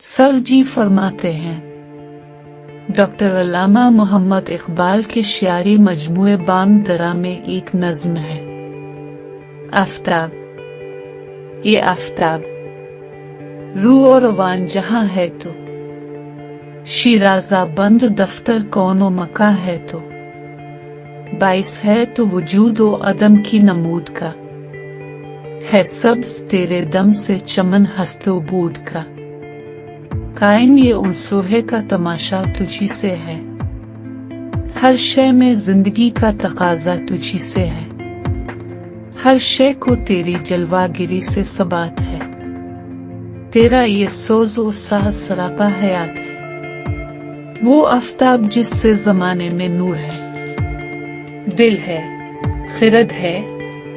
Sir जी फरमाते हैं, doctor अल्लामा मोहम्मद इकबाल के शायरी मजमूए बाम दरा में एक नज्म है, आफताब। ये आफताब रू और रवान जहां है तो, शिराजा बंद दफ्तर कौनो मका है तो, बाइस है तो वजूद व अदम की नमूद का, है सब्ज तेरे दम से चमन हस्तो बूद का, कायम ये उनसोहे का तमाशा तुझी से है, हर शय में जिंदगी का तकाजा तुझी से है, हर शय को तेरी जलवागिरी से सबात है, तेरा ये सोज़ो साह सरापा हयात है, वो आफताब जिससे जमाने में नूर है, दिल है, खिरद है,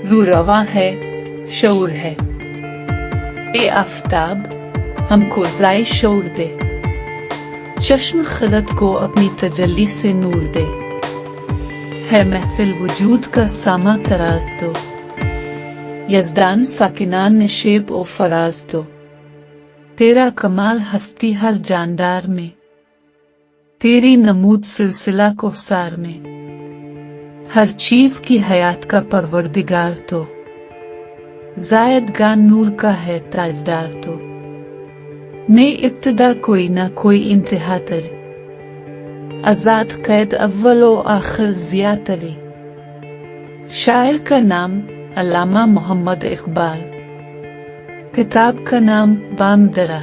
रू रवा है, शऊर है। ए आफताब हमको ज़ाए शऊर दे, चश्म खिरद को अपनी तजल्ली से नूर दे, है महफिल वजूद का सामा तराज दो, यज़दान साकिनान नशेब ओ फराज दो, तेरा कमाल हस्ती हर जानदार में, तेरी नमूद सिलसिला कोसार में, हर चीज की हयात का परवरदिगार तो, जायद गान नूर का है ताजदार तो, ने इब्तिदा कोई ना कोई इंतहा तरी, आजाद कैद अव्वल व आखिर जिया तरी। शायर का नाम अल्लामा मोहम्मद इकबाल, किताब का नाम बाम दरा।